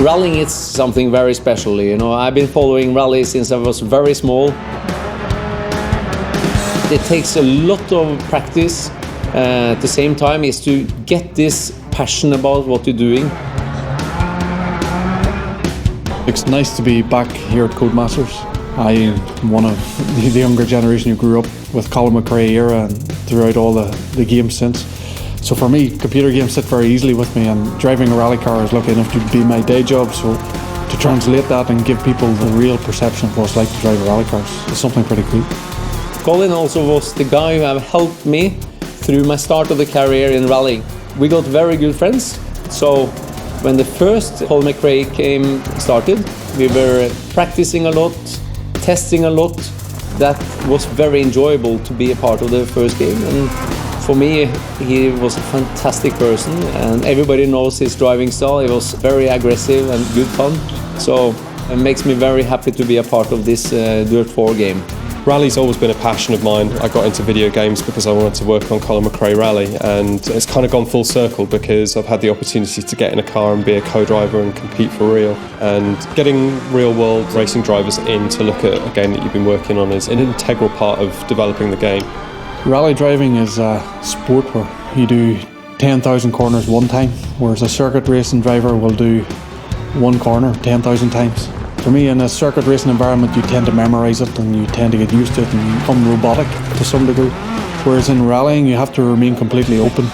Rallying is something very special, you know. I've been following rally since I was very small. It takes a lot of practice. At the same time is to get this passion about what you're doing. It's nice to be back here at Codemasters. I'm one of the younger generation who grew up with Colin McRae era and throughout all the games since. So for me, computer games sit very easily with me, and driving a rally car is lucky enough to be my day job. So to translate that and give people the real perception of what it's like to drive a rally car is something pretty cool. Colin also was the guy who have helped me through my start of the career in rallying. We got very good friends. So when the first Colin McRae started, we were practicing a lot, testing a lot. That was very enjoyable to be a part of the first game. And for me, he was a fantastic person, and everybody knows his driving style. He was very aggressive and good fun. So it makes me very happy to be a part of this Dirt 4 game. Rally's always been a passion of mine. I got into video games because I wanted to work on Colin McRae Rally, and it's kind of gone full circle because I've had the opportunity to get in a car and be a co-driver and compete for real. And getting real-world racing drivers in to look at a game that you've been working on is an integral part of developing the game. Rally driving is a sport where you do 10,000 corners one time, whereas a circuit racing driver will do one corner 10,000 times. For me, in a circuit racing environment, you tend to memorise it and you tend to get used to it and you become robotic to some degree. Whereas in rallying, you have to remain completely open.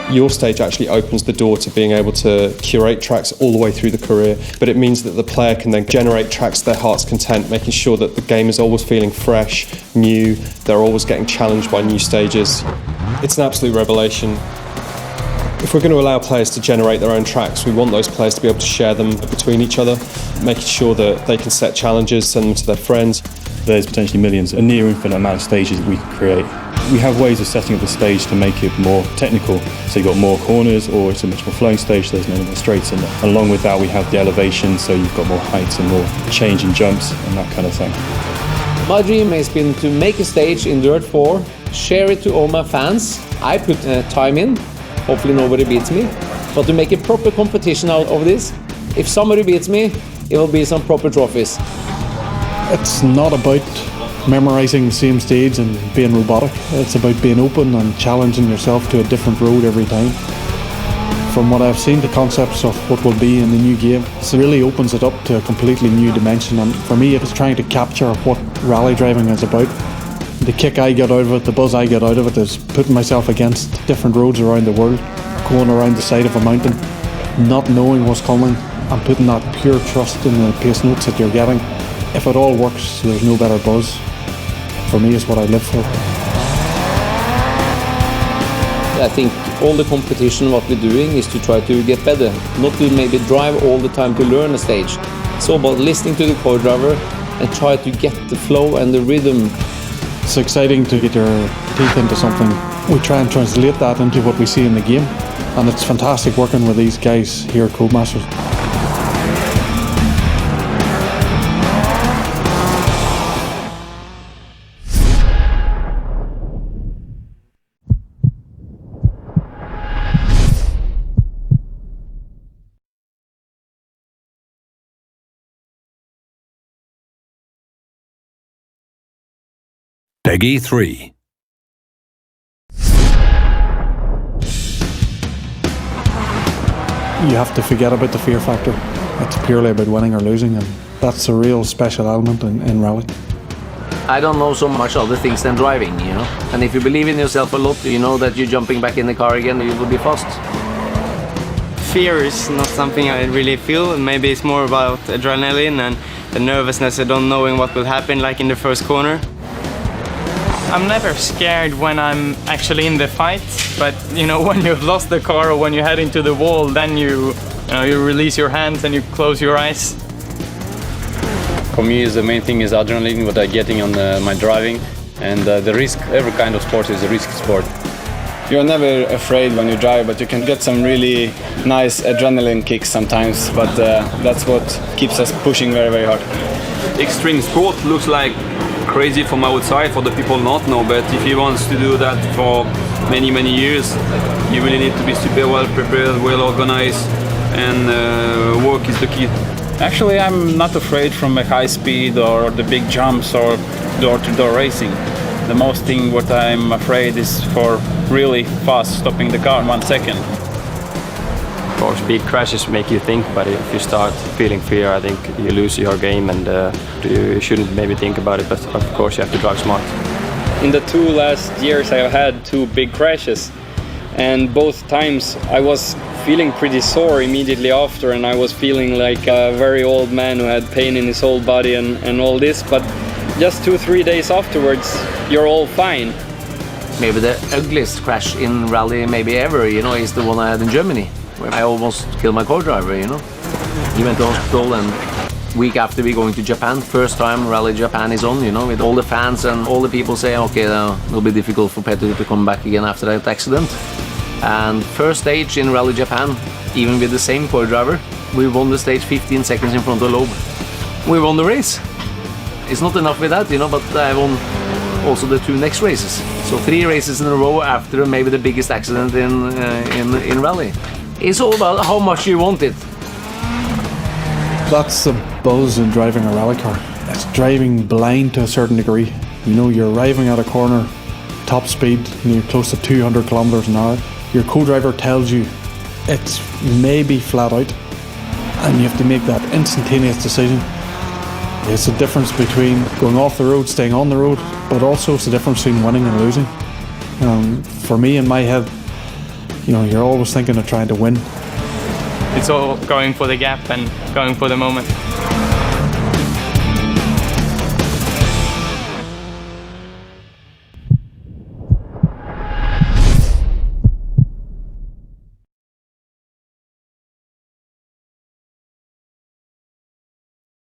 Your stage actually opens the door to being able to curate tracks all the way through the career, but it means that the player can then generate tracks to their heart's content, making sure that the game is always feeling fresh, new, they're always getting challenged by new stages. It's an absolute revelation. If we're going to allow players to generate their own tracks, we want those players to be able to share them between each other, making sure that they can set challenges, send them to their friends. There's potentially millions, a near infinite amount of stages that we can create. We have ways of setting up the stage to make it more technical. So you've got more corners, or it's a much more flowing stage, so there's many more straights in it. And along with that, we have the elevation, so you've got more heights and more change in jumps and that kind of thing. My dream has been to make a stage in Dirt 4, share it to all my fans. I put time in, hopefully nobody beats me, but to make a proper competition out of this. If somebody beats me, it will be some proper trophies. It's not about memorising the same stage and being robotic. It's about being open and challenging yourself to a different road every time. From what I've seen, the concepts of what will be in the new game, it really opens it up to a completely new dimension. And for me, it's trying to capture what rally driving is about. The kick I get out of it, the buzz I get out of it is putting myself against different roads around the world, going around the side of a mountain, not knowing what's coming, and putting that pure trust in the pace notes that you're getting. If it all works, there's no better buzz. For me, it's what I live for. I think all the competition, what we're doing is to try to get better, not to maybe drive all the time to learn a stage. It's all about listening to the co-driver and try to get the flow and the rhythm. It's exciting to get your teeth into something. We try and translate that into what we see in the game, and it's fantastic working with these guys here at Codemasters. Peggy 3. You have to forget about the fear factor. It's purely about winning or losing, and that's a real special element in rally. I don't know so much other things than driving, you know. And if you believe in yourself a lot, you know that you're jumping back in the car again, you will be fast. Fear is not something I really feel. Maybe it's more about adrenaline and the nervousness of not knowing what will happen, like in the first corner. I'm never scared when I'm actually in the fight, but you know, when you've lost the car or when you head into the wall, then you release your hands and you close your eyes. For me, the main thing is adrenaline, what I'm getting on my driving, and the risk. Every kind of sport is a risk sport. You're never afraid when you drive, but you can get some really nice adrenaline kicks sometimes, but that's what keeps us pushing very, very hard. Extreme sport looks like crazy from outside for the people not know, but if he wants to do that for many years. You really need to be super well prepared, well organized, and work is the key. Actually, I'm not afraid from a high speed or the big jumps or door-to-door racing. The most thing what I'm afraid is for really fast stopping the car in 1 second. Of course, big crashes make you think, but if you start feeling fear, I think you lose your game, and you shouldn't maybe think about it, but of course you have to drive smart. In the 2 last years I've had 2 big crashes, and both times I was feeling pretty sore immediately after, and I was feeling like a very old man who had pain in his whole body and all this, but just 2-3 days afterwards you're all fine. Maybe the ugliest crash in rally maybe ever, you know, is the one I had in Germany, where I almost killed my co-driver, you know. He went to hospital, and week after we going to Japan, first time Rally Japan is on, you know, with all the fans and all the people say, okay, it'll be difficult for Petter to come back again after that accident. And first stage in Rally Japan, even with the same co-driver, we won the stage 15 seconds in front of Loeb. We won the race. It's not enough with that, you know, but I won also the 2 next races. So 3 races in a row after maybe the biggest accident in rally. It's all about how much you want it. That's the buzz in driving a rally car. It's driving blind to a certain degree. You know, you're arriving at a corner, top speed, near close to 200 kilometers an hour. Your co-driver tells you it's maybe flat out, and you have to make that instantaneous decision. It's the difference between going off the road, staying on the road, but also it's the difference between winning and losing. For me, in my head, you know, you're always thinking of trying to win. It's all going for the gap and going for the moment.